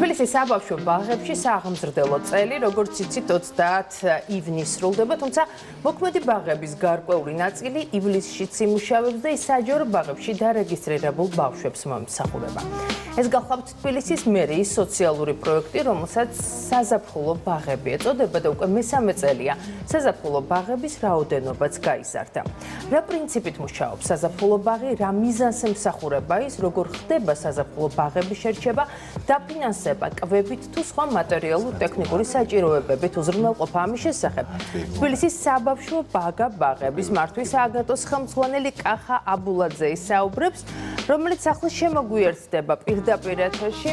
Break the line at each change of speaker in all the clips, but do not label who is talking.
თბილისის საბავშვო ბაღებში საღამზრდელო წელი, როგორც იცით, 30 ივნისს სრულდება, თუმცა მოქმედი ბაღების გარკვეული ნაწილი ივლისშიც იმუშავებს და ის საჯარო ბაღებში დარეგისტრირებულ ბავშვებს მომსახურება. ეს გახლავთ თბილისის მერიის სოციალური პროექტი, რომელსაც საზაფხულო ბაღები ეწოდება და უკვე მესამე წელია საზაფხულო ბაღების რაოდენობაც გაიზარდა. რა პრინციპით მუშაობს საზაფხულო ბაღი, რა მიზანს ემსახურება ის, როგორ ხდება საზაფხულო ბაღების შერჩევა, დაფინანსება კვებით თუ სხვა მატერიალურ-ტექნიკური საჭიროებებით უზრუნველყოფა ამის შესახებ. თბილისის საბავშვო ბაღების მართვის სააგენტოს ხელმძღვანელი კახა აბულაძე ისაუბრებს, რომელიც ახლა შემოგვიერთდება პირდაპირ ეთერში.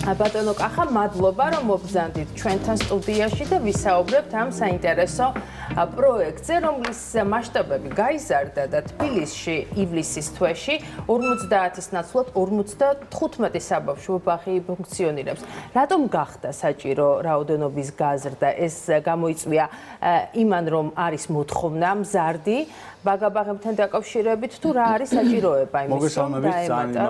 ბატონო კახა, მადლობა რომ მობრძანდით ჩვენთან სტუდიაში და ვისაუბრებთ ამ საინტერესო პროექტზე, რომლის მასშტაბები გაიზარდა და თბილისში ივლისის თვეში 50-ის ნაცვლად 55 საბავშვო ბაღი ფუნქციონირებს. რატომ გახდა საჭირო რაოდენობის გაზრდა? ეს გამოიწვია იმან, რომ არის მოთხოვნა მზარდი ბაღებთან დაკავშირებით, თუ რა არის საჭიროება იმის, რომ
დაემატა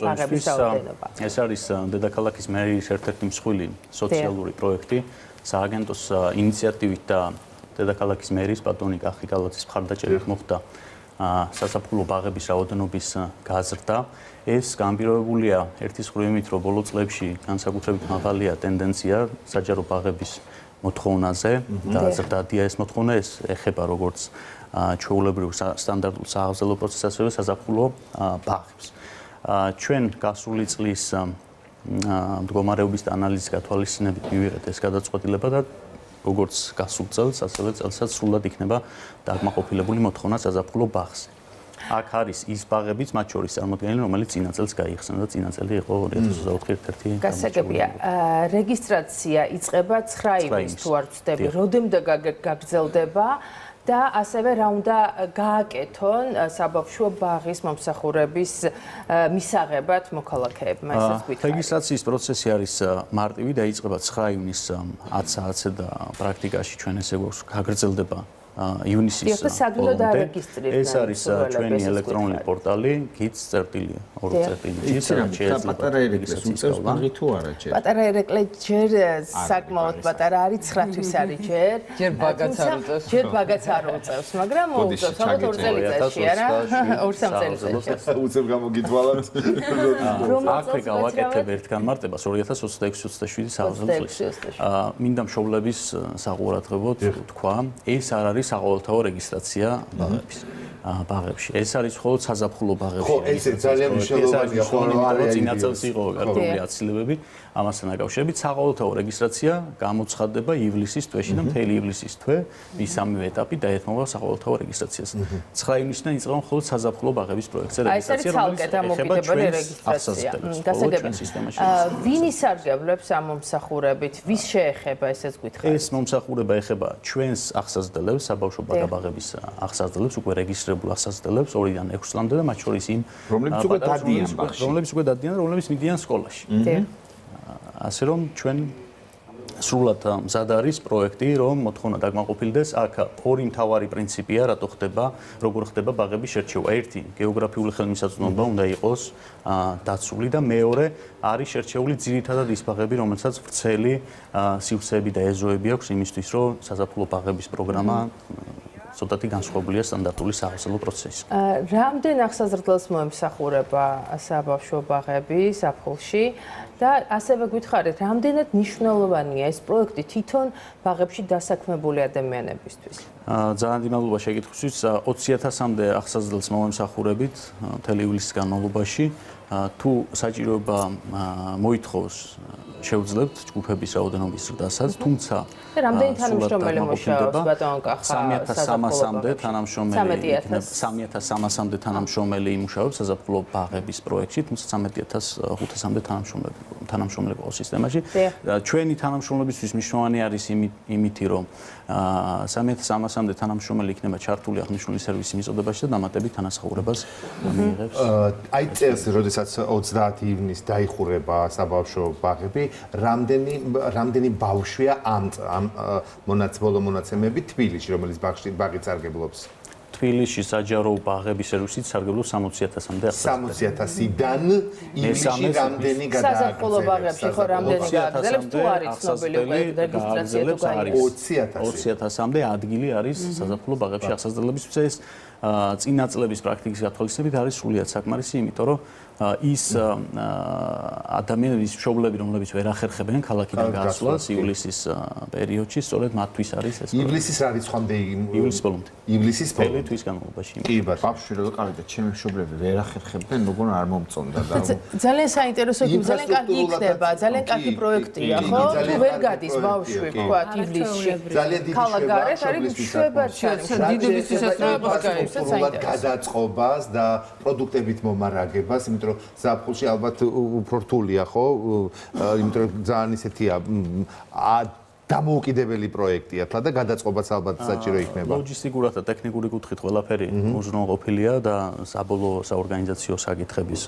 ბაღების რაოდენობა? ეს არის დედაქალაქის მერიის ერთ-ერთი მსხვილი სოციალური პროექტი, სააგენტოს ინიციატივით და დედაქალაქის მერიის ბატონი კახი კალაძის მხარდაჭერით მოხდა საზაფხულო ბაღების რაოდენობის გაზრდა. ეს განპირობებულია ერთის მხრივ იმით, რომ ბოლო წლებში განსაკუთრებით მაღალია ტენდენცია საჯარო ბაღების მოთხოვნაზე და ზრდადია ეს მოთხოვნა. ეს ეხება როგორც ჩვეულებრივ სტანდარტულ სააღზალო პროცესს, ასევე საზაფხულო ბაღებს. ჩვენ გასული წლის მდგომარეობის და ანალიზის გათვალისწინებით მივიღეთ ეს გადაწყვეტილება და როგორც გასულ წელს, ასევე წელსაც სრულად იქნება დაკმაყოფილებული მოთხოვნა საზაფხულო ბაღზე. აქ არის ის ბაღებიც, მათ შორის წარმოდგენილი, რომელიც წინა წელს გაიხსნა და წინა წელი იყო 2024 ერთ-ერთი.
გასაგებია, რეგისტრაცია იწყება 9 ივნისს თუ არ ვცდები, როდემდე გაგრძელდება და ასევე რა უნდა გააკეთონ საბავშვო ბაღის მომსახურების მისაღებად მოქალაქეებმა, ესაც გითხარით.
რეგისტრაციის პროცესი არის მარტივი და იწყება 9 ივნისს 10 საათზე და პრაქტიკაში ჩვენ ესე გვაქვს გაგრძელდება ივნისის
ეს
არის ჩვენი ელექტრონული პორტალი kids.2.gis
პატარა ერეკლეს უწევს ბაღი თუ არა ჯერ?
პატარა ერეკლე ჯერ საკმაოდ პატარა არის, 9 თვის არის ჯერ.
ჯერ ბაგაც არ უწევს.
ჯერ ბაგაც არ უწევს, მაგრამ მოუწევს ალბათ 2 წელიწადში არა? 2-3 წელიწადში.
უწევ გამოგითვალათ.
აქვე გავაკეთებ ერთგან მარტებას 2026-27 სააღზალო წლის. მინდა მშობლების საყურადღებოდ თქვა, ეს არ არის საყოველთაო რეგისტრაცია ბაღებში. ეს არის მხოლოდ საზაფხულო ბაღებში.
ხო, ეს ძალიან მნიშვნელოვანია, ხო,
რომ წინა წელს იყო გარკვეული აცილებები ამასთან დაკავშირებით. საყოველთაო რეგისტრაცია გამოცხადდება ივლისის თვეში და მთელი ივლისის თვე მესამე ეტაპი დაეთმობა საყოველთაო რეგისტრაციას. 9 ივნისიდან იწყება მხოლოდ საზაფხულო ბაღების პროექტზე რეგისტრაცია,
რომელიც ეხება ჩვენს რეგისტრაციას. ვინ ისარგებლებს ამ მომსახურებით? ვის შეეხება ესეც გითხარით?
ეს მომსახურება ეხება ჩვენს ახსაზრდელებს, საბავშვო ბაღების ახსაზრდელებს, უკვე რეგისტრირებულ ახსაზრდელებს 2-დან 6 წლამდე და მათ შორის იმ
რომლებიც უკვე დადიან ბაღში,
რომლებიც მიდიან სკოლაში. ასე რომ ჩვენ სრულად მზად არის პროექტი, რომ მოთხოვნა დაკმაყოფილდეს. აქ ორი მთავარი პრინციპია, რატო ხდება, როგორ ხდება ბაღების შერჩევა. ერთი, გეოგრაფიული ხელმისაწვდომობა უნდა იყოს დაცული და მეორე არის შერჩეული ძირითადად ის ბაღები, რომელსაც ვრცელი სივრცეები და ეზოები აქვს იმისთვის, რომ საზაფხულო ბაღების პროგრამა ცოტათი განსხვავებულია სტანდარტული სააღზალო პროცესის.
რამდენ ახსაზრდელს მოემსახურება საბავშვო ბაღები ზაფხულში და ასევე გითხარით, რამდენად მნიშვნელოვანია ეს პროექტი თვითონ ბაღებში დასაქმებული ადამიანებისთვის?
ძალიან მადლობა შეკითხვისთვის. 20,000-მდე ახსაზრდელს მომემსახურებით მთელი ივლისის განმავლობაში. თუ საჭიროება მოითხოვს, შევძლებთ ჯგუფების რაოდენობის ზრდასაც, თუმცა
რამდენი თანამშრომელი მუშაობს ბატონ კახა?
3,300-მდე თანამშრომელი იმუშავებს საზაფხულო ბაღების პროექტში, თუმცა 13,500-მდე თანამშრომელი ყავს სისტემაში. ჩვენი თანამშრომლებისთვის მნიშვნელოვანი არის იმითი, რომ 3,300-მდე თანამშრომელი იქნება ჩართული აღნიშნული სერვისის მიწოდებაში და დამატებით თანასახურებას მიიღებს.
აი წელს, როდესაც 30 ივნისს დაიხურება საბავშვო ბაღები, რამდენი ბავშვია ამ ბოლო მონაცემები თბილისში, რომელიც ბაღი წარგებლობს?
თბილისში საჯარო ბაღების სერვისით სარგებლობს 60,000-მდე ახალგაზრდა.
60,000-დან ივლისში რამდენი
საზაფხულო ბაღებში ხო რამდენი გააგრძელებს თუ არის ცნობილი რეგისტრაცია თუ გაიგებს
20,000-მდე ადამიანი არის საზაფხულო ბაღებში ახალგაზრდებისთვის. ეს წინა წლების პრაქტიკის გათვალისწინებით არის სრულიად საკმარისი, იმიტომ რომ ის ადამიანების მშობლები, რომლებიც ვერ ახერხებენ ქალაქიდან გასვლას ივლისის პერიოდში, სწორედ მათთვის არის ეს.
ივლისის რა რიცხვამდე
ივლისის ბოლომდე.
ივლისის ბოლომდე
თვის განმავლობაში.
კი ბატონო.
ბავშვი რო ყავდა, ჩემი მშობლები ვერ ახერხებდნენ, როგორ არ მომწონდა და
ძალიან საინტერესო, ძალიან კარგი იქნება, ძალიან კარგი პროექტია, ხო? თუ ვერ გადის ბავშვი, თქვა ივლისში.
ძალიან დიდი
ქალაქგარეთ არის შვებარჩარი. დიდების შესაძლებლობა გაიგებს,
საინტერესო. გადაწყობას და პროდუქტებით მომარაგებას, იმიტომ რომ ზაფხულში ალბათ უფრო რთულია, ხო? იმიტომ რომ ძალიან ისეთია დამოუკიდებელი პროექტია და გადაწყობაც ალბათ საჭირო იქნება.
ლოჯისტიკურად და ტექნიკური კუთხით ყველაფერი უზრუნველყოფილია და საბოლოო საორგანიზაციო საკითხების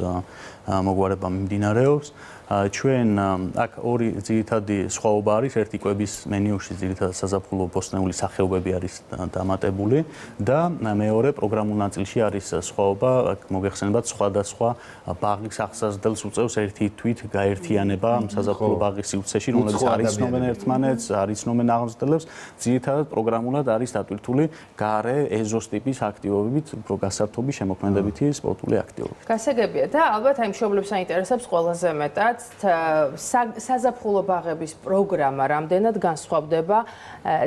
მოგვარება მიმდინარეობს. ჩვენ აქ ორი ძირითადი სხვაობა არის, ერთი კვების მენიუში ძირითადად საზაფხულო ბოსტნეული სახეობები არის დამატებული და მეორე პროგრამულ ნაწილში არის სხვაობა, აქ მოგეხსენებათ სხვადასხვა ბაღის ახსაზრდელს უწევს ერთი თვით გაერთიანება საზაფხულო ბაღის სივრცეში, რომლებიც არიცნობენ ერთმანეთს, არიცნობენ აღმზრდელებს, ძირითადად პროგრამულად არის დატვირთული გარე ეზოს ტიპის აქტივობებით, უფრო გასართობი შემოქმედებითი სპორტული აქტივობები.
გასაგებია და ალბათ აი მშობლებს აინტერესებს ყველაზე მეტად საზაფხულო ბაღების პროგრამა რამდენად განსხვავდება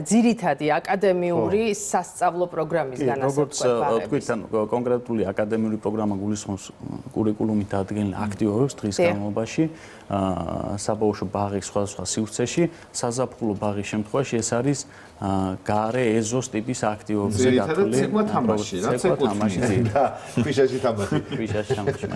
ძირითადი აკადემიური სასწავლო პროგრამისგან, ასე ვთქვათ.
თქვით, კონკრეტული აკადემიური პროგრამა გულისხმობს კურიკულუმით დადგენილ აქტივობებს დღის განმავლობაში, საბავშვო ბაღის სხვადასხვა სივრცეში, საზაფხულო ბაღის შემთხვევაში ეს არის გარე ეზოს ტიპის აქტივობებზე გათვლილი.
ცეკვა თამაში, რა ცეკვა თამაში
და ქვიშაში თამაში.
ქვიშაში თამაში.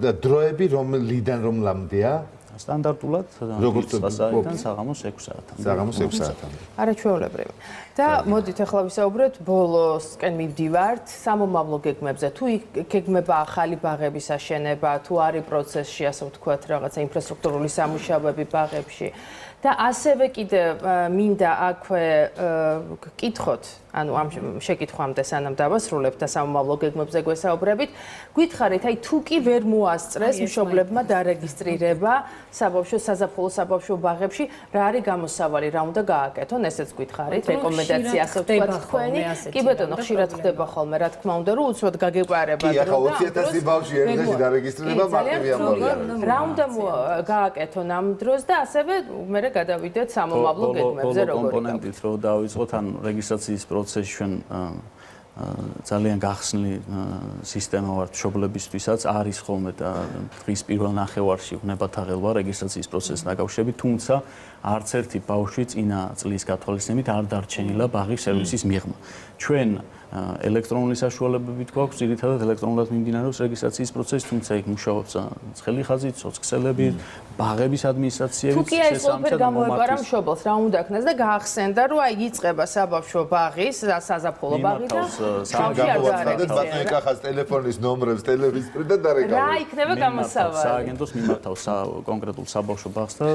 და დროები რომლიდან რომლამდეა?
სტანდარტულად როგორც საათიდან საღამოს 6 საათამდე.
საღამოს 6 საათამდე.
არაჩვეულებრივი. და მოდით ახლა ვისაუბროთ ბოლოსკენ მივდივართ სამომავლო გეგმებზე. თუ გეგმება ახალი ბაღების აშენება, თუ არის პროცესში, ასე ვთქვათ, რაღაცა ინფრასტრუქტურული სამუშაოები ბაღებში და ასევე კიდე მინდა აქვე გკითხოთ, ანუ ამ შეკითხვამდე სანამ დავასრულებთ და სამომავლო გეგმებზე გვესაუბრებით, გითხარით, აი თუ კი ვერ მოასწრეს მშობლებმა დარეგისტრირება საზაფხულო საბავშვო ბაღებში, რა არის გამოსავალი, რა უნდა გააკეთონ, ესეც გითხარით, რეკომენდაცია ასე ვთქვათ თქვენი. კი ბატონო, ხშირად ხდება ხოლმე, რა თქმა უნდა, რომ უცბად გაგეპარება
კი, ახლა 20,000 ბავშვი ერთდროულად დარეგისტრირება მარტივი ამბავია.
რა უნდა გააკეთონ ამ დროს და ასევე მე გადავიდეთ სამომავლო გეგმებზე როგორ
კომპონენტით რო დავიწყოთ, ან რეგისტრაციის პროცესში ჩვენ ძალიან გახსნილი სისტემა ვართ მშობლებისთვისაც, არის ხოლმე დღის პირველ ნახევარში უნებათაღელვა რეგისტრაციის პროცესთან დაკავშირებით, თუმცა არც ერთი ბავშვი წინა წლის გათვალისწინებით არ დარჩენილა ბაღის სერვისის მიღმა. ჩვენ ელექტრონული საშუალებებით გვაქვს, ძირითადად ელექტრონულად მიმდინარეობს რეგისტრაციის პროცესი, თუმცა იქ მუშაობს ცხელი ხაზით, სოციქსელები, ბაღების ადმინისტრაციები.
თუ კი ეს ყველაფერი გამოეპარა მშობელს, რა უნდა ქნას და გაახსენდა, რომ აი იწყება საბავშვო ბაღის, საზაფხულო ბაღი და
ბატონი კახას ტელეფონის ნომრებს ტელევიზორ და დარეკავენ.
რა იქნება გამოსავალი?
სააგენტოს მიმართავს კონკრეტულ საბავშვო ბაღს და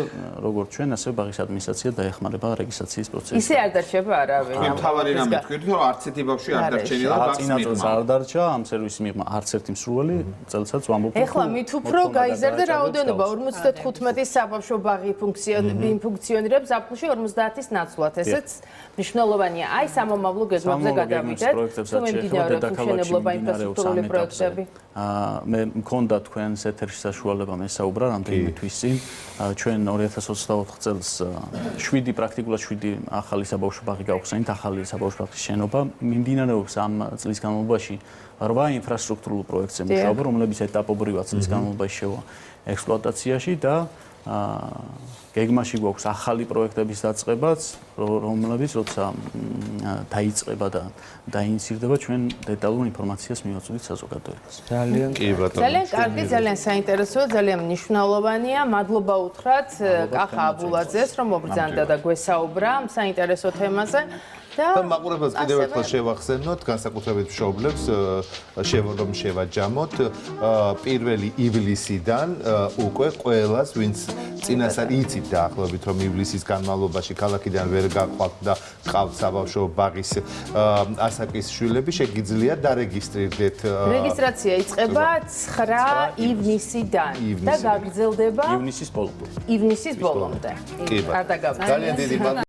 როგორც ჩვენ, ასევე ბაღის ადმინისტრაცია დაეხმარება რეგისტრაციის პროცესში.
ისე არ დარჩება არავინ.
თავარი რამე თქვით, რომ არც ერთი ბავშვი არ დარჩენილა ბაღს მიღმა.
არ დარჩა ამ სერვისის მიღმა არც ერთი მსურველი, წელსაც ვამბობ.
ეხლა მით უფრო გაიზარდა რაოდენობა 55 საბავშვო ბაღი ფუნქციონირებს ზაფხულში 50-ის ნაცვლად. ესეც მნიშვნელოვანია. აი სამომავლო გეგმებზე გადავიდეთ. თუ მიმდინარეობს მშენებლობა ინფრასტრუქტურული პროექტები.
მე მქონდა თქვენს ეთერში საშუალება მესაუბრა რამდენიმე თვის წინ. ჩვენ 2024 წელს 7 პრაქტიკულად 7 ახალი საბავშვო ბაღი გავხსენით, ახალი საბავშვო ბაღის შენობა. მიმდინარეობს ამ წლის განმავლობაში 8 ინფრასტრუქტურულ პროექტზე მუშაობა, რომლებიც ეტაპობრივად წლის განმავლობაში შევა ექსპლუატაციაში და გეგმაში გვაქვს ახალი პროექტების დაწყებაც, რომლებიც როცა დაიწყება და დაინიცირდება, ჩვენ დეტალურ ინფორმაციას მივაწვდით საზოგადოებას.
ძალიან კი ბატონო.
ძალიან კარგი, ძალიან საინტერესოა, ძალიან მნიშვნელოვანია. მადლობა უთხრათ კახა აბულაძეს, რომ მობრძანდა და გვესაუბრა ამ საინტერესო თემაზე.
და მაყურებელს კიდევ ერთხელ შევახსენოთ, განსაკუთრებით მშობლებს რომ შევაჯამოთ 1 ივლისიდან უკვე ყველას, ვინც წინასწარ იცით დაახლოებით რომ ივლისის განმავლობაში ქალაქიდან ვერ გაყავთ და ყავთ საბავშვო ბაღის ასაკის შვილები, შეგიძლიათ დარეგისტრირდეთ.
რეგისტრაცია იწყება 9 ივნისიდან და გაგრძელდება
ივნისის ბოლომდე.
ივნისის ბოლომდე.
კი,
არ დაგავიწყდეთ.
ძალიან დიდი მადლობა.